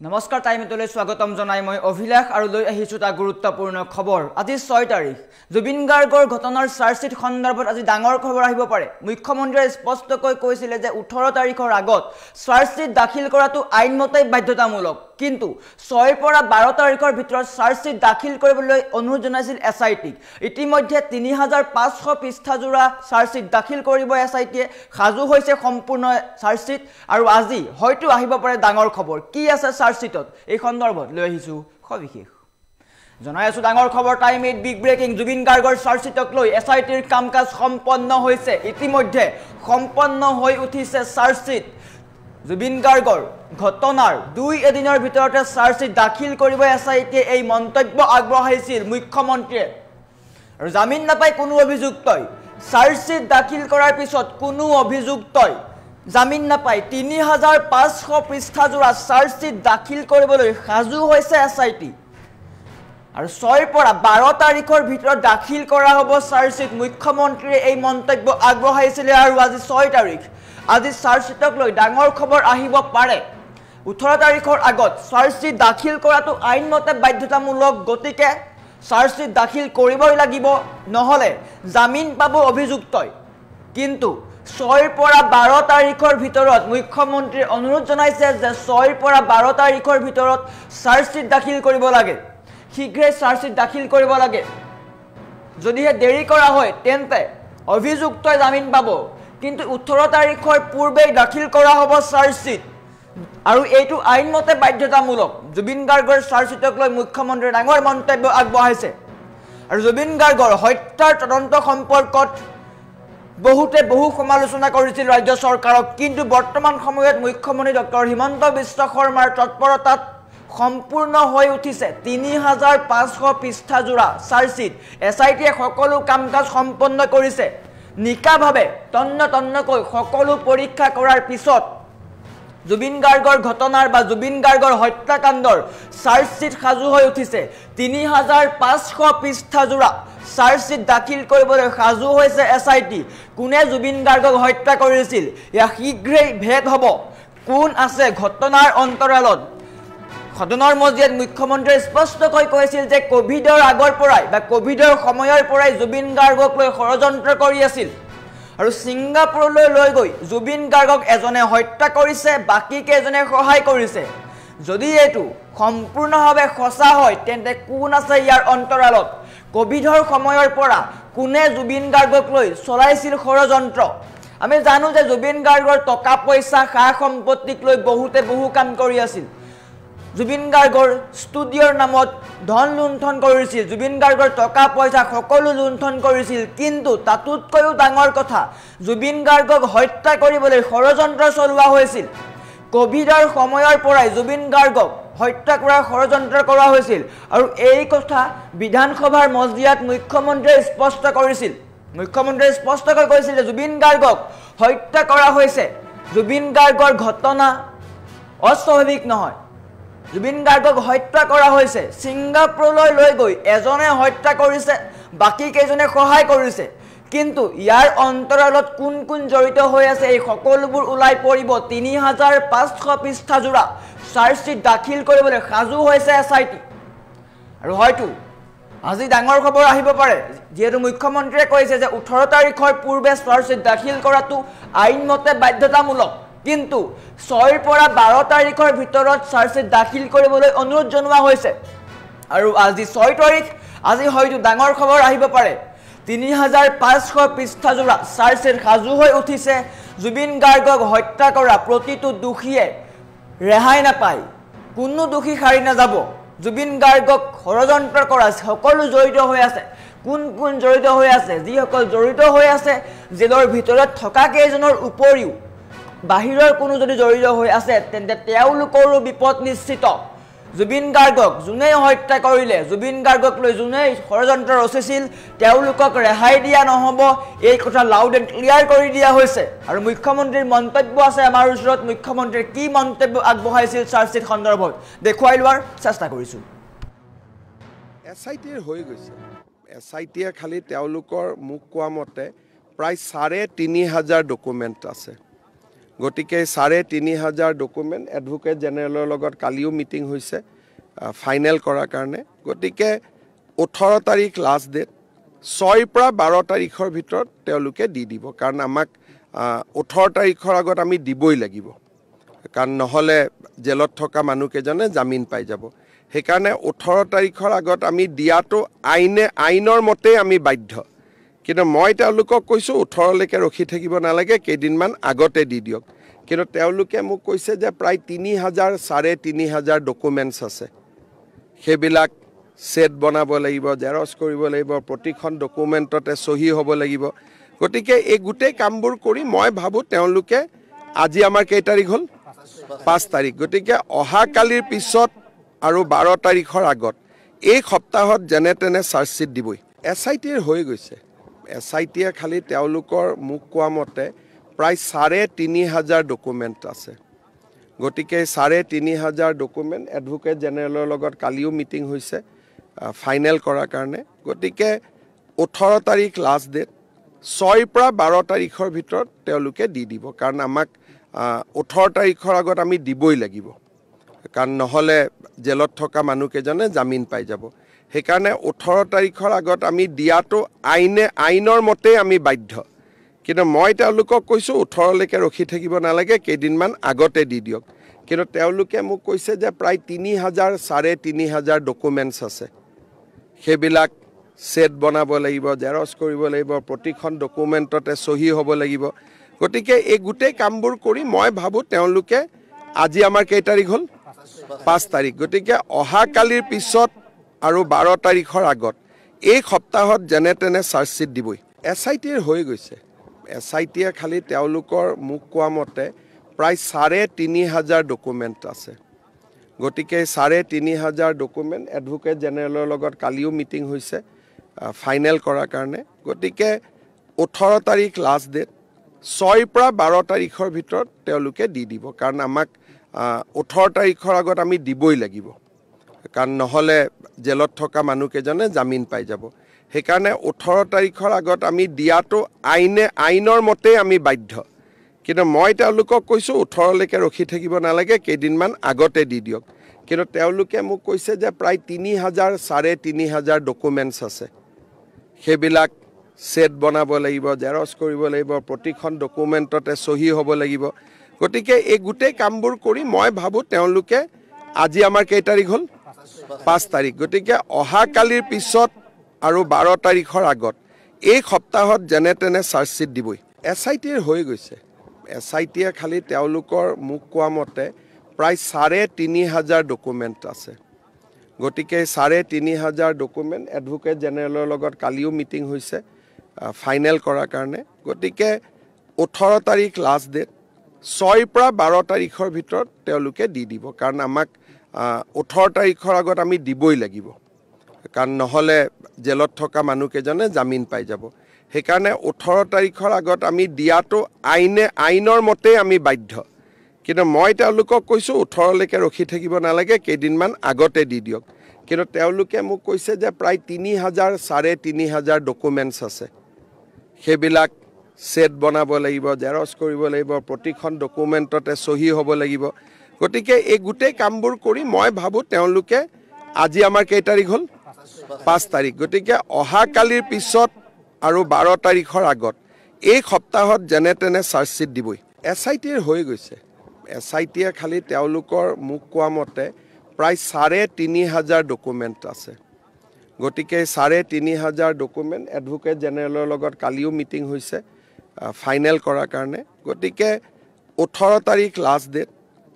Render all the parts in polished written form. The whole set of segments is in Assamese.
নমস্কাৰ টাইমটোলৈ স্বাগতম জনাই মই অভিলাষ আৰু লৈ আহিছো এটা গুৰুত্বপূৰ্ণ খবৰ আজি 6 তাৰিখ জুবিন গাৰ্গৰ ঘটনাৰ চাৰ্জশিট সন্দৰ্ভত আজি ডাঙৰ খবৰ আহিব পাৰে মুখ্যমন্ত্ৰীয়ে স্পষ্টকৈ কৈছিল যে 18 তাৰিখৰ আগত চাৰ্জশিট দাখিল কৰাটো আইনমতে বাধ্যতামূলক কিন্তু 6 পৰা 12 তাৰিখৰ ভিতৰত চাৰ্জশিট দাখিল কৰিবলৈ অনুৰোধ জনাইছিল এছআইটিক ইতিমধ্যে 3500 পৃষ্ঠাজোৰা চাৰ্জশিট দাখিল কৰিব এছআইটিয়ে খাজু হৈছে সম্পূৰ্ণ চাৰ্জশিট আৰু আজি হয়তো আহিব পাৰে ডাঙৰ খবৰ কি আছে চাৰ্জশিটত এই সন্দৰ্ভত লৈ আহিছো সবিশেষ জনাই আছো ডাঙৰ খবৰ টাইম 8 বিগ ব্ৰেকিং জুবিন গাৰ্গৰ চাৰ্জশিটক লৈ এছআইটিৰ কামকাজ সম্পন্ন হৈছে ইতিমধ্যে সম্পন্ন হৈ উঠিছে চাৰ্জশিট জুবিন গাৰ্গৰ ঘটনাৰ 2 এদিনৰ ভিতৰতে চাৰ্জশিট দাখিল কৰিব এছআইটিয়ে এই মন্তব্য আগবঢ়াইছিল মুখ্যমন্ত্ৰীয়ে আৰু জামিন নাপাই কোনো অভিযুক্তই চাৰ্জশিট দাখিল কৰাৰ পিছত কোনো অভিযুক্তই জামিন নাপাই 3500 পৃষ্ঠাজোৰা চাৰ্জশিট দাখিল কৰিবলৈ সাজু হৈছে এছআইটি আৰু 6 পৰা 12 তাৰিখৰ ভিতৰত দাখিল কৰা হ'ব চাৰ্জশিট মুখ্যমন্ত্ৰীয়ে এই মন্তব্য আগবঢ়াইছিল আৰু আজি 6 তাৰিখ আজি চাৰ্জশিটক লৈ ডাঙৰ খবৰ আহিব পাৰে 18 তাৰিখৰ আগত চাৰ্জশিট দাখিল কৰাটো আইনমতে বাধ্যতামূলক গতিকে চাৰ্জশিট দাখিল কৰিবই লাগিব নহলে জামিন পাব অভিযুক্তই কিন্তু 6 পৰা 12 তাৰিখৰ ভিতৰত মুখ্যমন্ত্ৰীৰ অনুৰোধ জনাইছে যে 6 পৰা 12 তাৰিখৰ ভিতৰত চাৰ্জশিট দাখিল কৰিব লাগে শীঘ্ৰে চাৰ্জশিট দাখিল কৰিব লাগে যদিহে দেৰি কৰা হয় তেন্তে অভিযুক্তই জামিন পাব কিন্তু 18 তাৰিখৰ পূৰ্বে দাখিল কৰা হ'ব চাৰ্জশিট আৰু এইটো আইনমতে বাধ্যতামূলক জুবিন গাৰ্গৰ চাৰ্জশিটক লৈ মুখ্যমন্ত্ৰীয়ে ডাঙৰ মন্তব্য আগবঢ়াইছে আৰু জুবিন গাৰ্গৰ হত্যাৰ তদন্ত সম্পৰ্কত বহু সমালোচনা কৰিছিল ৰাজ্য চৰকাৰক কিন্তু বৰ্তমান সময়ত মুখ্যমন্ত্ৰী ডক্টৰ হিমন্ত বিশ্ব শৰ্মাৰ তৎপৰতাত সম্পূৰ্ণ হৈ উঠিছে 3500 পৃষ্ঠাজোৰা চাৰ্জশিট এছআইটিয়ে সকলো কামকাজ সম্পন্ন কৰিছে নিকাভাৱে তন্নকৈ সকলো পৰীক্ষা কৰাৰ পিছত জুবিন গাৰ্গৰ ঘটনাৰ বা জুবিন গাৰ্গৰ হত্যাকাণ্ডৰ চাৰ্জশিট সাজু হৈ উঠিছে 3500 পৃষ্ঠাজোৰা চাৰ্জশিট দাখিল কৰিবলৈ সাজু হৈছে এছআইটি কোনে জুবিন গাৰ্গক হত্যা কৰিছিল ইয়া শীঘ্ৰেই ভেদ হ'ব কোন আছে ঘটনাৰ অন্তৰালত সদনৰ মজিয়াত মুখ্যমন্ত্ৰীয়ে স্পষ্টকৈ কৈছিল যে কোভিডৰ আগৰ পৰাই বা কোভিডৰ সময়ৰ পৰাই জুবিন গাৰ্গক লৈ ষড়যন্ত্ৰ কৰি আছিল আৰু সিংগাপুৰলৈ লৈ গৈ জুবিন গাৰ্গক এজনে হত্যা কৰিছে বাকি কেজনে সহায় কৰিছে যদি এটো সম্পূৰ্ণভাৱে সঁচা হয় তেন্তে কোন আছে ইয়াৰ অন্তৰালত কোভিডৰ সময়ৰ পৰা কোনে জুবিন গাৰ্গক লৈ চলাইছিল ষড়যন্ত্ৰ আমি জানো যে জুবিন গাৰ্গৰ টকা পইচা খা সম্পত্তিক লৈ বহু কাম কৰি আছিল জুবিন গাৰ্গৰ ষ্টুডিঅ'ৰ নামত ধন লুণ্ঠন কৰিছিল জুবিন গাৰ্গৰ টকা পইচা সকলো লুণ্ঠন কৰিছিল কিন্তু তাতোতকৈও ডাঙৰ কথা জুবিন গাৰ্গক হত্যা কৰিবলৈ ষড়যন্ত্ৰ চলোৱা হৈছিল কোভিডৰ সময়ৰ পৰাই জুবিন গাৰ্গক হত্যা কৰাৰ ষড়যন্ত্ৰ কৰা হৈছিল আৰু এই কথা বিধানসভাৰ মজিয়াত মুখ্যমন্ত্ৰীয়ে স্পষ্ট কৰিছিল মুখ্যমন্ত্ৰীয়ে স্পষ্টকৈ কৈছিল যে জুবিন গাৰ্গক হত্যা কৰা হৈছে জুবিন গাৰ্গৰ ঘটনা অস্বাভাৱিক নহয় জুবিন গাৰ্গক হত্যা কৰা হৈছে সিংগাপুৰলৈ লৈ গৈ এজনে হত্যা কৰিছে বাকি কেজনে সহায় কৰিছে কিন্তু ইয়াৰ অন্তৰালত কোন জড়িত হৈ আছে এই সকলোবোৰ উলাই পৰিব 3500 পৃষ্ঠাজোৰা চাৰ্জশিট দাখিল কৰিবলৈ সাজু হৈছে এছআইটি আৰু হয়তো আজি ডাঙৰ খবৰ আহিব পাৰে যেহেতু মুখ্যমন্ত্ৰীয়ে কৈছে যে 18 তাৰিখৰ পূৰ্বে চাৰ্জশিট দাখিল কৰাটো আইনমতে বাধ্যতামূলক কিন্তু 6 পৰা 12 তাৰিখৰ ভিতৰত চাৰ্জশিট দাখিল কৰিবলৈ অনুৰোধ জনোৱা হৈছে আৰু আজি 6 তাৰিখ আজি হয়তো ডাঙৰ খবৰ আহিব পাৰে 3500 পৃষ্ঠাজোৰা চাৰ্জশিট সাজু হৈ উঠিছে জুবিন গাৰ্গক হত্যা কৰা প্ৰতিটো দোষীয়ে ৰেহাই নাপায় কোনো দোষী খাৰি নাযাব জুবিন গাৰ্গক ষড়যন্ত্ৰ কৰা সকলো জড়িত হৈ আছে কোন জড়িত হৈ আছে যিসকল জড়িত হৈ আছে জেলৰ ভিতৰত থকা কেইজনৰ উপৰিও বাহিৰৰ কোনো যদি জড়িত হৈ আছে তেন্তে তেওঁলোকৰো বিপদ নিশ্চিত জুবিন গাৰ্গক যোনে হত্যা কৰিলে জুবিন গাৰ্গক লৈ যোনে ষড়যন্ত্ৰ ৰচিছিল তেওঁলোকক ৰেহাই দিয়া নহব এই কথা লাউড এণ্ড ক্লিয়াৰ কৰি দিয়া হৈছে আৰু মুখ্যমন্ত্ৰীৰ মন্তব্য আছে আমাৰ ওচৰত মুখ্যমন্ত্ৰীৰ কি মন্তব্য আগবঢ়াইছিল চাৰ্জশিট সন্দৰ্ভত দেখুৱাই লোৱাৰ চেষ্টা কৰিছো এছআইটিৰ হৈ গৈছে এছআইটিয়ে খালি তেওঁলোকৰ মুখ কোৱা মতে প্ৰায় 3500 ডকুমেণ্ট আছে গতিকে ৩,৫০০ ডকুমেণ্ট এডভোকেট জেনেৰেলৰ লগত কালিও মিটিং হৈছে ফাইনেল কৰাৰ কাৰণে। গতিকে ১৮ তাৰিখ লাষ্ট ডেট, ৬ পৰা ১২ তাৰিখৰ ভিতৰত তেওঁলোকে দি দিব, কাৰণ আমাক ১৮ তাৰিখৰ আগত আমি দিবই লাগিব, কাৰণ নহ'লে জেলত থকা মানুহকেইজনে জামিন পাই যাব। সেইকাৰণে ১৮ তাৰিখৰ আগত আমি দিয়াটো আইনৰ মতেই আমি বাধ্য। কিন্তু মই তেওঁলোকক কৈছোঁ ১৮লৈকে ৰখি থাকিব নালাগে, কেইদিনমান আগতে দি দিয়ক। কিন্তু তেওঁলোকে মোক কৈছে যে প্ৰায় ৩,০০০ ৩,৫০০ ডকুমেণ্টছ আছে, সেইবিলাক ছেট বনাব লাগিব, জেৰক্স কৰিব লাগিব, প্ৰতিখন ডকুমেণ্টতে চহী হ'ব লাগিব। গতিকে এই গোটেই কামবোৰ কৰি মই ভাবোঁ তেওঁলোকে আজি আমাৰ কেই তাৰিখ হ'ল? ৫ তাৰিখ। গতিকে অহাকালিৰ পিছত আৰু ১২ তাৰিখৰ আগত এই সপ্তাহত যেনে তেনে চাৰ্জশ্বিট দিবই। SITৰ হৈ গৈছে। SITয়ে খালি তেওঁলোকৰ মোক কোৱা মতে প্ৰায় ৩,৫০০ ডকুমেণ্ট আছে। গতিকে ৩,৫০০ ডকুমেণ্ট এডভোকেট জেনেৰেলৰ লগত কালিও মিটিং হৈছে ফাইনেল কৰাৰ কাৰণে। গতিকে ১৮ তাৰিখ লাষ্ট ডেট, ৬ পৰা ১২ তাৰিখৰ ভিতৰত তেওঁলোকে দি দিব, কাৰণ আমাক ১৮ তাৰিখৰ আগত আমি দিবই লাগিব, কাৰণ নহ'লে জেলত থকা মানুহকেইজনে জামিন পাই যাব। সেইকাৰণে ১৮ তাৰিখৰ আগত আমি দিয়াটো আইনৰ মতেই আমি বাধ্য। কিন্তু মই তেওঁলোকক কৈছোঁ ১৮লৈকে ৰখি থাকিব নালাগে, কেইদিনমান আগতে দি দিয়ক। কিন্তু তেওঁলোকে মোক কৈছে যে প্ৰায় ৩,০০০ ৩,৫০০ ডকুমেণ্টছ আছে, সেইবিলাক ছেট বনাব লাগিব, জেৰক্স কৰিব লাগিব, প্ৰতিখন ডকুমেণ্টতে চহী হ'ব লাগিব। গতিকে এই গোটেই কামবোৰ কৰি মই ভাবোঁ তেওঁলোকে আজি আমাৰ কেই তাৰিখ হ'ল? ৫ তাৰিখ। গতিকে অহাকালিৰ পিছত আৰু ১২ তাৰিখৰ আগত এই সপ্তাহত যেনে তেনে চাৰ্জশ্বিট দিবই। SITৰ হৈ গৈছে। SITয়ে খালি তেওঁলোকৰ মোক কোৱা মতে প্ৰায় ৩,৫০০ ডকুমেণ্ট আছে। গতিকে ৩,৫০০ ডকুমেণ্ট এডভোকেট জেনেৰেলৰ লগত কালিও মিটিং হৈছে ফাইনেল কৰাৰ কাৰণে। গতিকে ১৮ তাৰিখ লাষ্ট ডেট, ৬ পৰা ১২ তাৰিখৰ ভিতৰত তেওঁলোকে দি দিব, কাৰণ আমাক ১৮ তাৰিখৰ আগত আমি দিবই লাগিব, কাৰণ নহ'লে জেলত থকা মানুহকেইজনে জামিন পাই যাব। সেইকাৰণে ১৮ তাৰিখৰ আগত আমি দিয়াটো আইনৰ মতেই আমি বাধ্য। কিন্তু মই তেওঁলোকক কৈছোঁ ১৮লৈকে ৰখি থাকিব নালাগে, কেইদিনমান আগতে দি দিয়ক। কিন্তু তেওঁলোকে মোক কৈছে যে প্ৰায় ৩,০০০ ৩,৫০০ ডকুমেণ্টছ আছে, সেইবিলাক ছেট বনাব লাগিব, জেৰক্স কৰিব লাগিব, প্ৰতিখন ডকুমেণ্টতে চহী হ'ব লাগিব। গতিকে এই গোটেই কামবোৰ কৰি মই ভাবোঁ তেওঁলোকে আজি আমাৰ কেই তাৰিখ হ'ল? ৫ তাৰিখ। গতিকে অহাকালিৰ পিছত আৰু ১২ তাৰিখৰ আগত এই সপ্তাহত যেনে তেনে চাৰ্জশ্বিট দিবই। SITৰ হৈ গৈছে। SITয়ে খালি তেওঁলোকৰ মোক কোৱা মতে প্ৰায় ৩,৫০০ ডকুমেণ্ট আছে। গতিকে ৩,৫০০ ডকুমেণ্ট এডভোকেট জেনেৰেলৰ লগত কালিও মিটিং হৈছে ফাইনেল কৰাৰ কাৰণে। গতিকে ১৮ তাৰিখ লাষ্ট ডেট, ৬ পৰা ১২ তাৰিখৰ ভিতৰত তেওঁলোকে দি দিব, কাৰণ আমাক ১৮ তাৰিখৰ আগত আমি দিবই লাগিব, কাৰণ নহ'লে জেলত থকা মানুহকেইজনে জামিন পাই যাব। সেইকাৰণে ১৮ তাৰিখৰ আগত আমি দিয়াটো আইনৰ মতেই আমি বাধ্য। কিন্তু মই তেওঁলোকক কৈছোঁ ১৮লৈকে ৰখি থাকিব নালাগে, কেইদিনমান আগতে দি দিয়ক। কিন্তু তেওঁলোকে মোক কৈছে যে প্ৰায় ৩,০০০ ৩,৫০০ ডকুমেণ্টছ আছে, সেইবিলাক ছেট বনাব লাগিব, জেৰক্স কৰিব লাগিব, প্ৰতিখন ডকুমেণ্টতে চহী হ'ব লাগিব। গতিকে এই গোটেই কামবোৰ কৰি মই ভাবোঁ তেওঁলোকে আজি আমাৰ কেই তাৰিখ হ'ল? ৫ তাৰিখ। গতিকে অহাকালিৰ পিছত আৰু ১২ তাৰিখৰ আগত এই সপ্তাহত যেনে তেনে চাৰ্জশ্বিট দিবই। SITৰ হৈ গৈছে। SITয়ে খালি তেওঁলোকৰ মোক কোৱা মতে প্ৰায় ৩,৫০০ ডকুমেণ্ট আছে। গতিকে ৩,৫০০ ডকুমেণ্ট এডভোকেট জেনেৰেলৰ লগত কালিও মিটিং হৈছে ফাইনেল কৰাৰ কাৰণে। গতিকে ১৮ তাৰিখ লাষ্ট ডেট,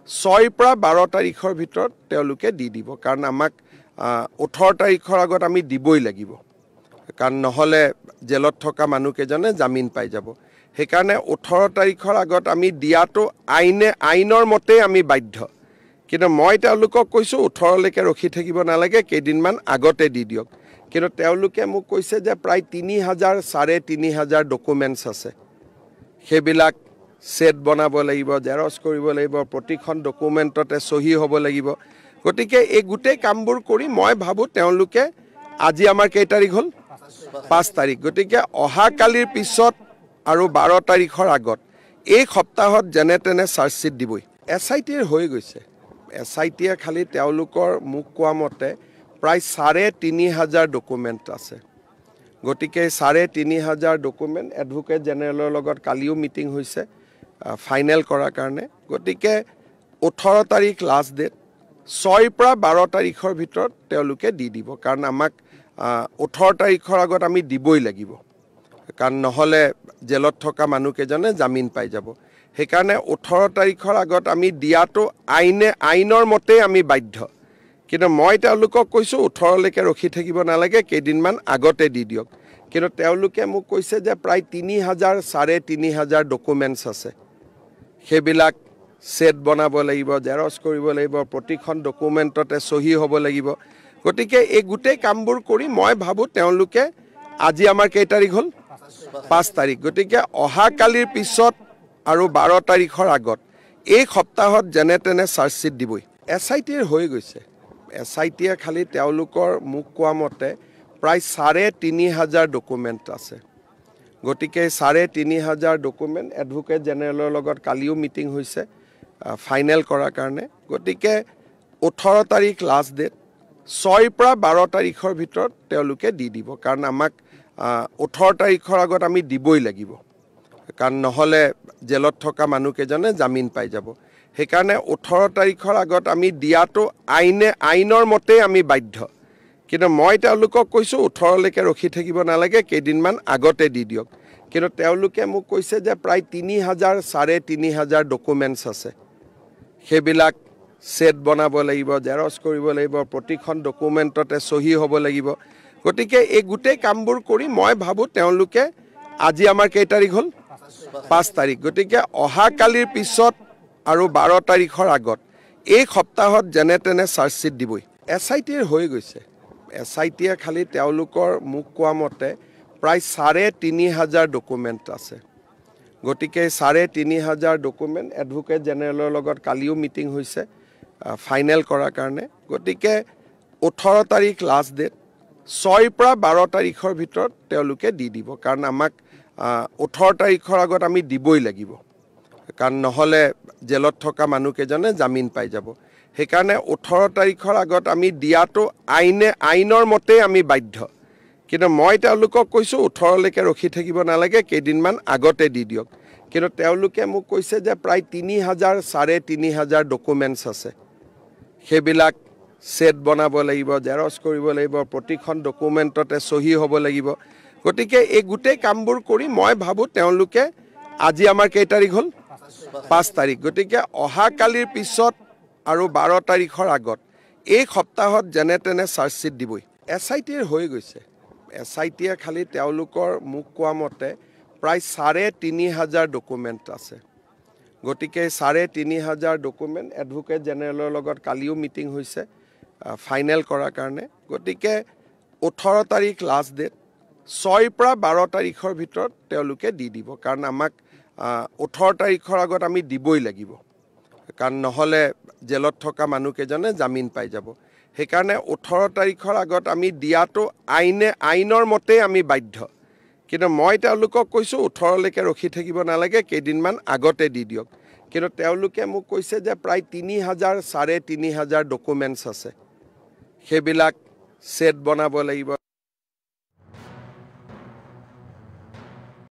৬ পৰা ১২ তাৰিখৰ ভিতৰত তেওঁলোকে দি দিব, কাৰণ আমাক ১৮ তাৰিখৰ আগত আমি দিবই লাগিব, কাৰণ নহ'লে জেলত থকা মানুহকেইজনে জামিন পাই যাব। সেইকাৰণে ১৮ তাৰিখৰ আগত আমি দিয়াটো আইনৰ মতেই আমি বাধ্য। কিন্তু মই তেওঁলোকক কৈছোঁ ১৮লৈকে ৰখি থাকিব নালাগে, কেইদিনমান আগতে দি দিয়ক। কিন্তু তেওঁলোকে মোক কৈছে যে প্ৰায় ৩,০০০ ৩,৫০০ ডকুমেণ্টছ আছে, সেইবিলাক ছেট বনাব লাগিব, জেৰক্স কৰিব লাগিব, প্ৰতিখন ডকুমেণ্টতে চহী হ'ব লাগিব। গতিকে এই গোটেই কামবোৰ কৰি মই ভাবোঁ তেওঁলোকে আজি আমাৰ কেই তাৰিখ হ'ল? ৫ তাৰিখ। গতিকে অহাকালিৰ পিছত আৰু ১২ তাৰিখৰ আগত এই সপ্তাহত যেনে তেনে চাৰ্জশ্বিট দিবই SITৰ হৈ গৈছে SITয়ে খালি তেওঁলোকৰ মুখ কোৱা মতে প্ৰায় ৩,৫০০ ডকুমেণ্ট আছে গতিকে ৩,৫০০ ডকুমেণ্ট এডভোকেট জেনেৰেলৰ লগত কালিও মিটিং হৈছে ফাইনেল কৰাৰ কাৰণে গতিকে 18 তাৰিখ লাষ্ট ডেট 6 পৰা 12 তাৰিখৰ ভিতৰত তেওঁলোকে দি দিব কাৰণ আমাক 18 তাৰিখৰ আগত আমি দিবই লাগিব কাৰণ নহলে জেলত থকা মানুহকেজনে জামিন পাই যাব সেইকাৰণে 18 তাৰিখৰ আগত আমি দিয়াটো আইনৰ মতে আমি বাধ্য কিন্তু মই তেওঁলোকক কৈছো 18 লৈকে ৰখি থাকিব নালাগে কেইদিনমান আগতে দি দিয়ক কিন্তু তেওঁলোকে মোক কৈছে যে প্ৰায় ৩,০০০ ৩,৫০০ ডকুমেণ্টছ আছে সেইবিলাক সেট বনাব লাগিব জেৰক্স কৰিব লাগিব প্ৰতিখন ডকুমেণ্টতে সহি হ'ব লাগিব গতিকে এই গোটেই কামবোৰ কৰি মই ভাবো তেওঁলোকে আজি আমাৰ কেই তাৰিখ হ'ল 5 তাৰিখ গতিকে অহা কালিৰ পিছত আৰু 12 তাৰিখৰ আগত এই সপ্তাহত যেনে তেনে চাৰ্জশ্বিট দিবই SITৰ হৈ গৈছে SITয়ে খালি তেওঁলোকৰ মুখ কোৱা মতে প্ৰায় ৩,৫০০ ডকুমেণ্ট আছে গতিকে ৩,৫০০ ডকুমেণ্ট এডভোকেট জেনেৰেলৰ লগত কালিও মিটিং হৈছে ফাইনেল কৰাৰ কাৰণে গতিকে 18 তাৰিখ লাষ্ট ডেট 6 পৰা 12 তাৰিখৰ ভিতৰত তেওঁলোকে দি দিব কাৰণ আমাক 18 তাৰিখৰ আগত আমি দিবই লাগিব কাৰণ নহলে জেলত থকা মানুহকেজনে জামিন পাই যাব সেইকাৰণে 18 তাৰিখৰ আগত আমি দিয়াটো আইনৰ মতে আমি বাধ্য কিন্তু মই তেওঁলোকক কৈছো 18 লৈকে ৰখি থাকিব নালাগে কেইদিনমান আগতে দি দিয়ক কিন্তু তেওঁলোকে মোক কৈছে যে প্ৰায় ৩,০০০ ৩,৫০০ ডকুমেণ্টছ আছে সেইবিলাক সেট বনাব লাগিব জেৰক্স কৰিব লাগিব প্ৰতিখন ডকুমেণ্টতে সহি হ'ব লাগিব গতিকে এই গোটেই কামবোৰ কৰি মই ভাবো তেওঁলোকে আজি আমাৰ কেই তাৰিখ হ'ল 5 তাৰিখ গতিকে অহা কালিৰ পিছত আৰু 12 তাৰিখৰ আগত এই সপ্তাহত যেনে তেনে চাৰ্জশ্বিট দিবই SITৰ হৈ গৈছে SITয়ে খালি তেওঁলোকৰ মুখ কোৱা মতে প্ৰায় ৩,৫০০ ডকুমেণ্ট আছে গতিকে ৩,৫০০ ডকুমেণ্ট এডভোকেট জেনেৰেলৰ লগত কালিও মিটিং হৈছে ফাইনেল কৰাৰ কাৰণে গতিকে 18 তাৰিখ লাষ্ট ডেট 6 পৰা 12 তাৰিখৰ ভিতৰত তেওঁলোকে দি দিব কাৰণ আমাক 18 তাৰিখৰ আগত আমি দিবই লাগিব কাৰণ নহলে জেলত থকা মানুহকেজনে জামিন পাই যাব সেইকাৰণে 18 তাৰিখৰ আগত আমি দিয়াটো আইনৰ মতে আমি বাধ্য কিন্তু মই তেওঁলোকক কৈছো 18 লৈকে ৰখি থাকিব নালাগে কেইদিনমান আগতে দি দিয়ক কিন্তু তেওঁলোকে মোক কৈছে যে প্ৰায় ৩,০০০ ৩,৫০০ ডকুমেণ্টছ আছে সেইবিলাক সেট বনাব লাগিব জেৰক্স কৰিব লাগিব প্ৰতিখন ডকুমেণ্টতে সহি হ'ব লাগিব গতিকে এই গোটেই কামবোৰ কৰি মই ভাবো তেওঁলোকে আজি আমাৰ কেই তাৰিখ হ'ল 5 তাৰিখ গতিকে অহা কালিৰ পিছত আৰু 12 তাৰিখৰ আগত এই সপ্তাহত যেনে তেনে চাৰ্জশ্বিট দিবই SITৰ হৈ গৈছে SITয়ে খালি তেওঁলোকৰ মুখ কোৱা মতে প্ৰায় ৩,৫০০ ডকুমেণ্ট আছে গতিকে ৩,৫০০ ডকুমেণ্ট এডভোকেট জেনেৰেলৰ লগত কালিও মিটিং হৈছে ফাইনেল কৰাৰ কাৰণে গতিকে 18 তাৰিখ লাষ্ট ডেট 6 পৰা 12 তাৰিখৰ ভিতৰত তেওঁলোকে দি দিব কাৰণ আমাক 18 তাৰিখৰ আগত আমি দিবই লাগিব কাৰণ নহলে জেলত থকা মানুহকেজনে জামিন পাই যাব সেইকাৰণে 18 তাৰিখৰ আগত আমি দিয়াটো আইনৰ মতে আমি বাধ্য কিন্তু মই তেওঁলোকক কৈছো 18 লৈকে ৰখি থাকিব নালাগে কেইদিনমান আগতে দি দিয়ক কিন্তু তেওঁলোকে মোক কৈছে যে প্ৰায় ৩,০০০ ৩,৫০০ ডকুমেণ্টছ আছে সেইবিলাক সেট বনাব লাগিব